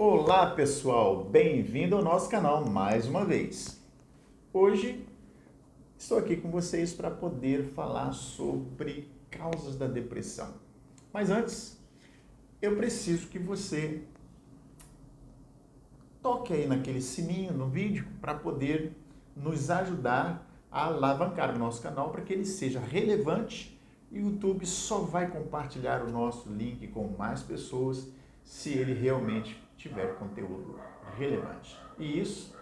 Olá pessoal, bem-vindo ao nosso canal mais uma vez. Hoje estou aqui com vocês para poder falar sobre causas da depressão. Mas antes, eu preciso que você toque aí naquele sininho no vídeo para poder nos ajudar a alavancar o nosso canal para que ele seja relevante e o YouTube só vai compartilhar o nosso link com mais pessoas se ele realmente tiver conteúdo relevante. E isso,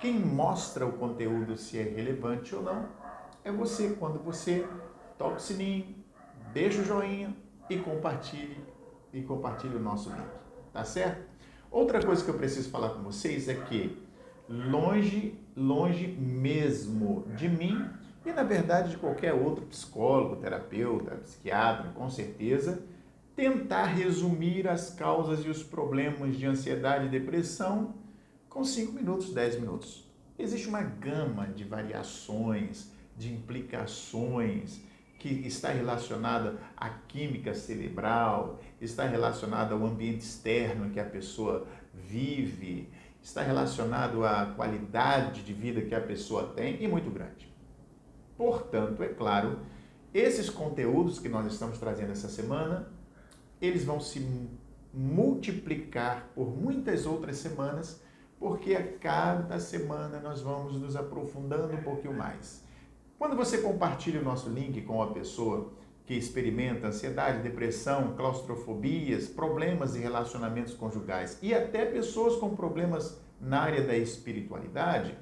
quem mostra o conteúdo se é relevante ou não, é você, quando você toca o sininho, deixa o joinha e compartilhe o nosso link, tá certo? Outra coisa que eu preciso falar com vocês é que longe mesmo de mim e na verdade de qualquer outro psicólogo, terapeuta, psiquiatra, com certeza, tentar resumir as causas e os problemas de ansiedade e depressão com 5 minutos, 10 minutos. Existe uma gama de variações, de implicações que está relacionada à química cerebral, está relacionada ao ambiente externo que a pessoa vive, está relacionado à qualidade de vida que a pessoa tem e muito grande. Portanto, é claro, esses conteúdos que nós estamos trazendo essa semana, eles vão se multiplicar por muitas outras semanas, porque a cada semana nós vamos nos aprofundando um pouquinho mais. Quando você compartilha o nosso link com a pessoa que experimenta ansiedade, depressão, claustrofobias, problemas de relacionamentos conjugais e até pessoas com problemas na área da espiritualidade,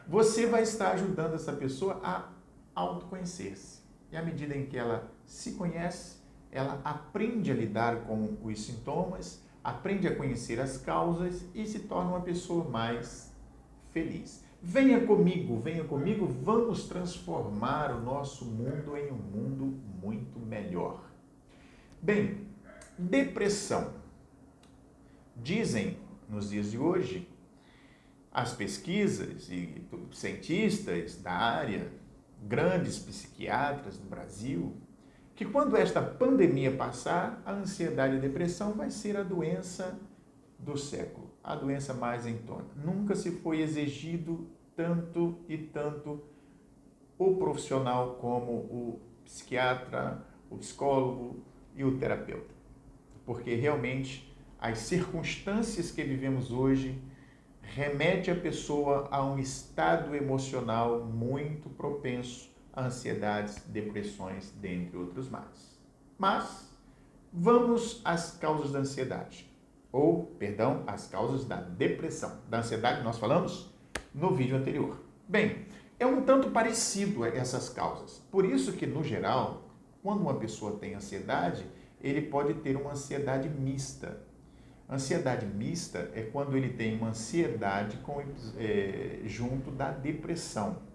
você vai estar ajudando essa pessoa a autoconhecer-se. E à medida em que ela se conhece, ela aprende a lidar com os sintomas, aprende a conhecer as causas e se torna uma pessoa mais feliz. Venha comigo, vamos transformar o nosso mundo em um mundo muito melhor. Bem, depressão. Dizem nos dias de hoje, as pesquisas e cientistas da área, grandes psiquiatras do Brasil, que quando esta pandemia passar, a ansiedade e a depressão vai ser a doença do século, a doença mais em tona. Nunca se foi exigido tanto e tanto o profissional como o psiquiatra, o psicólogo e o terapeuta. Porque realmente as circunstâncias que vivemos hoje remete a pessoa a um estado emocional muito propenso a ansiedades, depressões, dentre outros males. Mas vamos às causas da ansiedade, às causas da depressão. Da ansiedade nós falamos no vídeo anterior. Bem, é um tanto parecido a essas causas. Por isso que, no geral, quando uma pessoa tem ansiedade, ele pode ter uma ansiedade mista. Ansiedade mista é quando ele tem uma ansiedade junto da depressão.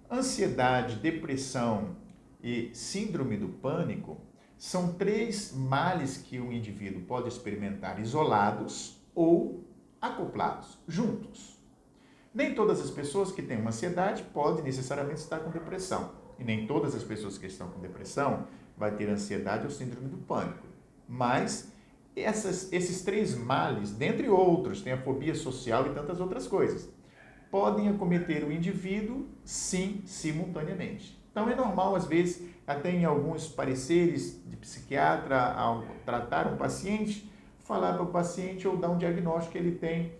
Ansiedade, depressão e síndrome do pânico são 3 males que o indivíduo pode experimentar isolados ou acoplados, juntos. Nem todas as pessoas que têm uma ansiedade podem necessariamente estar com depressão. E nem todas as pessoas que estão com depressão vão ter ansiedade ou síndrome do pânico. Mas esses 3 males, dentre outros, tem a fobia social e tantas outras coisas, podem acometer o indivíduo, sim, simultaneamente. Então é normal, às vezes, até em alguns pareceres de psiquiatra, ao tratar um paciente, falar para o paciente ou dar um diagnóstico que ele tem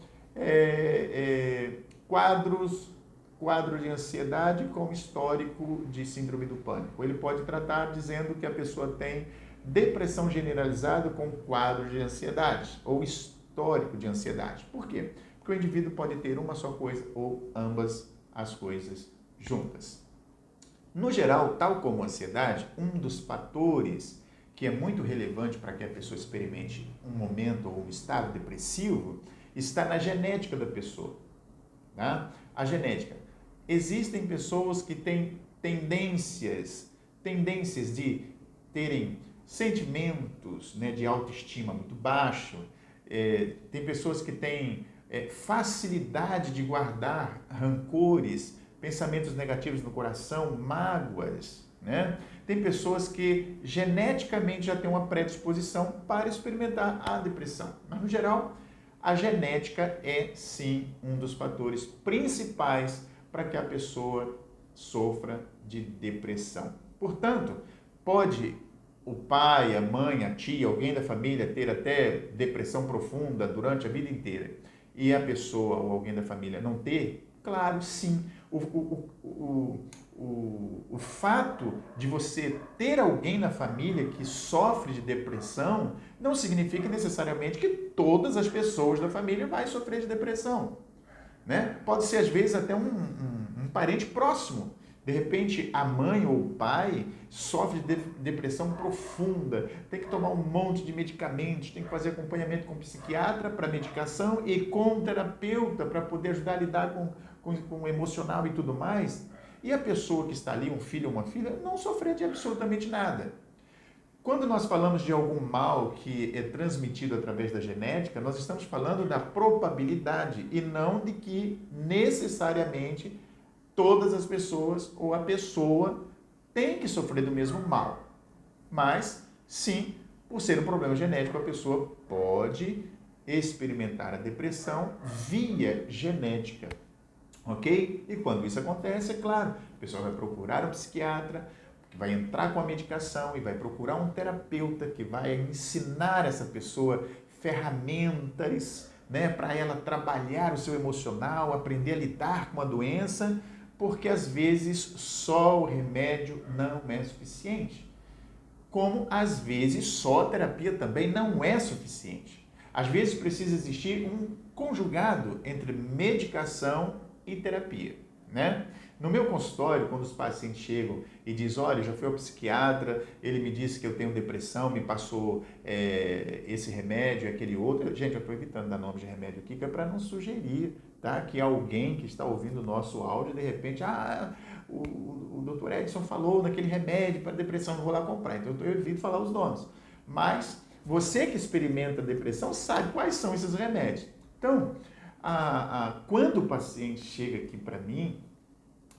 quadro de ansiedade com histórico de síndrome do pânico. Ele pode tratar dizendo que a pessoa tem depressão generalizada com quadro de ansiedade ou histórico de ansiedade. Por quê? Porque o indivíduo pode ter uma só coisa ou ambas as coisas juntas. No geral, tal como a ansiedade, um dos fatores que é muito relevante para que a pessoa experimente um momento ou um estado depressivo está na genética da pessoa. Tá? A genética. Existem pessoas que têm tendências de terem sentimentos, né, de autoestima muito baixo, tem pessoas que têm facilidade de guardar rancores, pensamentos negativos no coração, mágoas, né? Tem pessoas que geneticamente já têm uma predisposição para experimentar a depressão. Mas, no geral, a genética é, sim, um dos fatores principais para que a pessoa sofra de depressão. Portanto, pode o pai, a mãe, a tia, alguém da família ter até depressão profunda durante a vida inteira e a pessoa ou alguém da família não ter? Claro, sim. O fato de você ter alguém na família que sofre de depressão não significa necessariamente que todas as pessoas da família vão sofrer de depressão, né? Pode ser, às vezes, até um parente próximo. De repente, a mãe ou o pai sofre de depressão profunda, tem que tomar um monte de medicamentos, tem que fazer acompanhamento com psiquiatra para medicação e com terapeuta para poder ajudar a lidar com o emocional e tudo mais. E a pessoa que está ali, um filho ou uma filha, não sofrer de absolutamente nada. Quando nós falamos de algum mal que é transmitido através da genética, nós estamos falando da probabilidade e não de que necessariamente todas as pessoas ou a pessoa tem que sofrer do mesmo mal. Mas, sim, por ser um problema genético, a pessoa pode experimentar a depressão via genética. Ok? E quando isso acontece, é claro, a pessoa vai procurar um psiquiatra, que vai entrar com a medicação e vai procurar um terapeuta que vai ensinar essa pessoa ferramentas, né, para ela trabalhar o seu emocional, aprender a lidar com a doença, porque às vezes só o remédio não é suficiente. Como às vezes só a terapia também não é suficiente. Às vezes precisa existir um conjugado entre medicação e terapia, né? No meu consultório, quando os pacientes chegam e dizem, olha, eu já fui ao psiquiatra, ele me disse que eu tenho depressão, me passou esse remédio, aquele outro. Gente, eu estou evitando dar nome de remédio aqui, que é para não sugerir, tá? Que alguém que está ouvindo o nosso áudio, de repente, o doutor Edson falou naquele remédio para depressão, não vou lá comprar. Então, eu evito falar os nomes. Mas você que experimenta depressão sabe quais são esses remédios. Então, quando o paciente chega aqui para mim,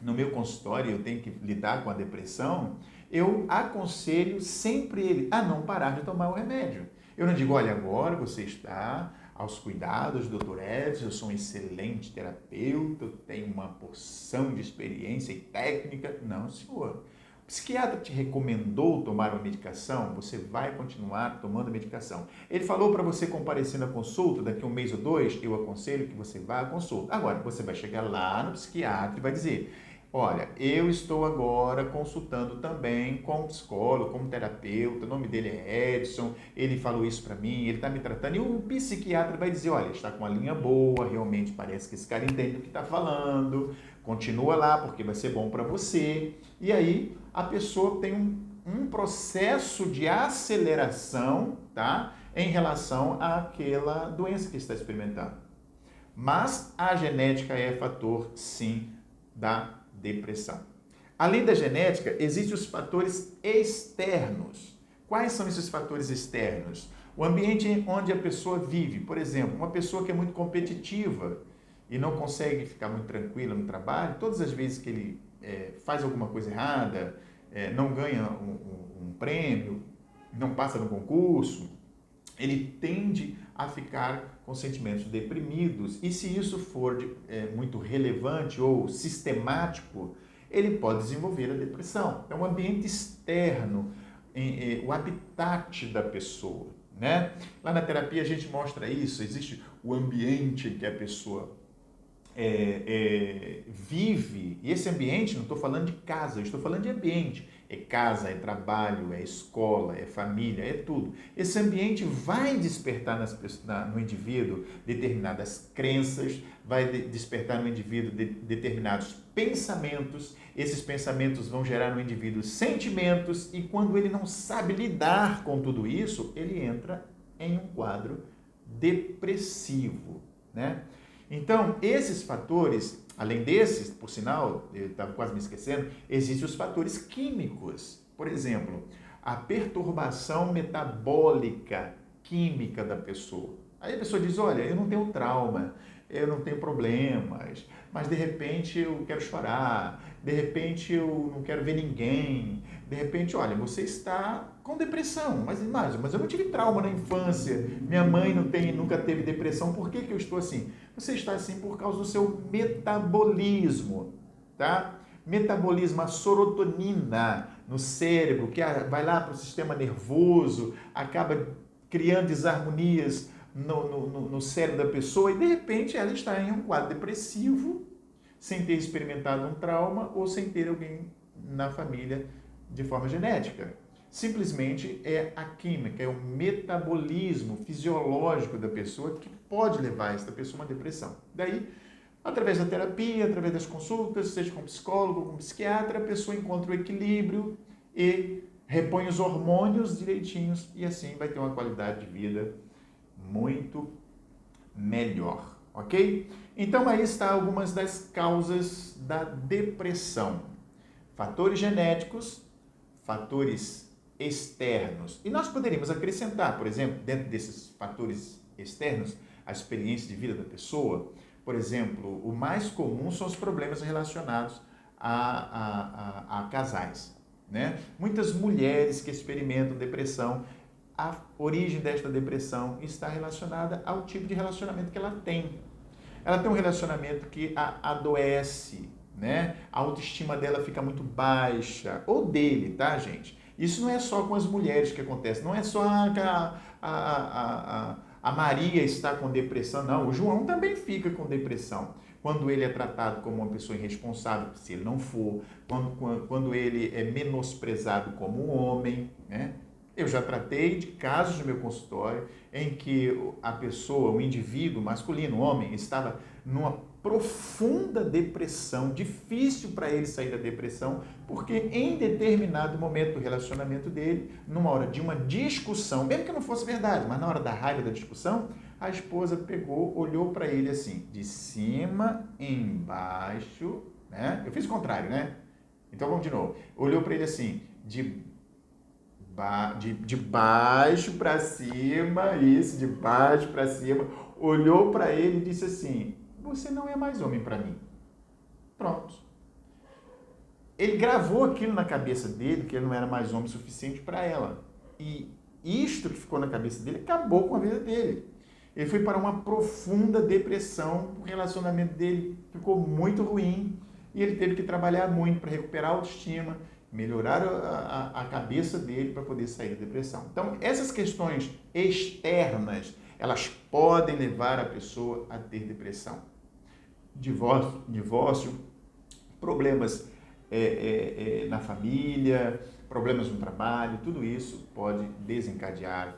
no meu consultório, eu tenho que lidar com a depressão, eu aconselho sempre ele a não parar de tomar o remédio. Eu não digo, olha, agora você está aos cuidados do Dr. Edson, eu sou um excelente terapeuta, eu tenho uma porção de experiência e técnica. Não, senhor. O psiquiatra te recomendou tomar uma medicação, você vai continuar tomando a medicação. Ele falou para você comparecer na consulta daqui a 1 mês ou 2, eu aconselho que você vá à consulta. Agora, você vai chegar lá no psiquiatra e vai dizer, olha, eu estou agora consultando também com um psicólogo, como terapeuta, o nome dele é Edson, ele falou isso para mim, ele está me tratando, e o psiquiatra vai dizer, olha, está com uma linha boa, realmente parece que esse cara entende o que está falando, continua lá porque vai ser bom para você. E aí a pessoa tem um processo de aceleração, tá, em relação àquela doença que está experimentando. Mas a genética é fator, sim, da depressão. Além da genética, existem os fatores externos. Quais são esses fatores externos? O ambiente onde a pessoa vive. Por exemplo, uma pessoa que é muito competitiva e não consegue ficar muito tranquila no trabalho, todas as vezes que ele faz alguma coisa errada, não ganha um prêmio, não passa no concurso, ele tende a ficar com sentimentos deprimidos, e se isso for muito relevante ou sistemático, ele pode desenvolver a depressão. É um ambiente externo, o habitat da pessoa, né? Lá na terapia a gente mostra isso, existe o ambiente que a pessoa vive, e esse ambiente, não estou falando de casa, eu estou falando de ambiente. É casa, é trabalho, é escola, é família, é tudo. Esse ambiente vai despertar no indivíduo determinadas crenças, vai despertar no indivíduo determinados pensamentos, esses pensamentos vão gerar no indivíduo sentimentos, e quando ele não sabe lidar com tudo isso, ele entra em um quadro depressivo, né? Então, esses fatores, além desses, por sinal, eu estava quase me esquecendo, existem os fatores químicos. Por exemplo, a perturbação metabólica química da pessoa. Aí a pessoa diz, olha, eu não tenho trauma, eu não tenho problemas, mas de repente eu quero chorar, de repente eu não quero ver ninguém, de repente, olha, você está com depressão, mas eu não tive trauma na infância, minha mãe nunca teve depressão, por que eu estou assim? Você está assim por causa do seu metabolismo, tá? Metabolismo, a serotonina no cérebro, que vai lá para o sistema nervoso, acaba criando desarmonias no cérebro da pessoa e de repente ela está em um quadro depressivo, sem ter experimentado um trauma ou sem ter alguém na família de forma genética. Simplesmente é a química, é o metabolismo fisiológico da pessoa que pode levar essa pessoa a uma depressão. Daí, através da terapia, através das consultas, seja com psicólogo ou com psiquiatra, a pessoa encontra o equilíbrio e repõe os hormônios direitinhos e assim vai ter uma qualidade de vida muito melhor, ok? Então aí está algumas das causas da depressão. Fatores genéticos, fatores externos. E nós poderíamos acrescentar, por exemplo, dentro desses fatores externos, a experiência de vida da pessoa. Por exemplo, o mais comum são os problemas relacionados a casais, né? Muitas mulheres que experimentam depressão, a origem desta depressão está relacionada ao tipo de relacionamento que ela tem. Ela tem um relacionamento que a adoece, né? A autoestima dela fica muito baixa, ou dele, tá, gente? Isso não é só com as mulheres que acontece, não é só a Maria está com depressão, não. O João também fica com depressão. Quando ele é tratado como uma pessoa irresponsável, se ele não for, quando ele é menosprezado como um homem, né? Eu já tratei de casos no meu consultório em que a pessoa, o indivíduo masculino, o homem, estava numa profunda depressão, difícil para ele sair da depressão, porque em determinado momento do relacionamento dele, numa hora de uma discussão, mesmo que não fosse verdade, mas na hora da raiva da discussão, a esposa pegou, olhou para ele assim, de cima embaixo, né? Eu fiz o contrário, né? Então vamos de novo. Olhou para ele assim, de baixo para cima, isso, de baixo para cima, olhou para ele e disse assim, você não é mais homem para mim. Pronto. Ele gravou aquilo na cabeça dele, que ele não era mais homem suficiente para ela. E isto que ficou na cabeça dele acabou com a vida dele. Ele foi para uma profunda depressão, o relacionamento dele ficou muito ruim e ele teve que trabalhar muito para recuperar a autoestima, melhorar a cabeça dele para poder sair da depressão. Então, essas questões externas, elas podem levar a pessoa a ter depressão. Divórcio, problemas na família, problemas no trabalho, tudo isso pode desencadear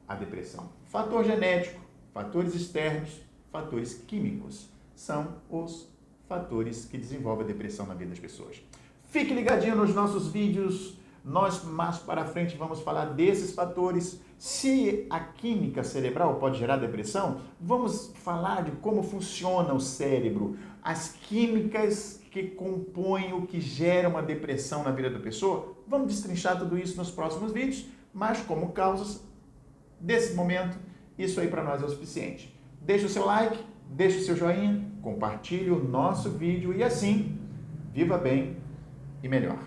a depressão. Fator genético, fatores externos, fatores químicos são os fatores que desenvolvem a depressão na vida das pessoas. Fique ligadinho nos nossos vídeos, nós mais para frente vamos falar desses fatores. Se a química cerebral pode gerar depressão, vamos falar de como funciona o cérebro, as químicas que compõem o que gera uma depressão na vida da pessoa. Vamos destrinchar tudo isso nos próximos vídeos, mas como causas desse momento, isso aí para nós é o suficiente. Deixe o seu like, deixe o seu joinha, compartilhe o nosso vídeo e assim, viva bem e melhor.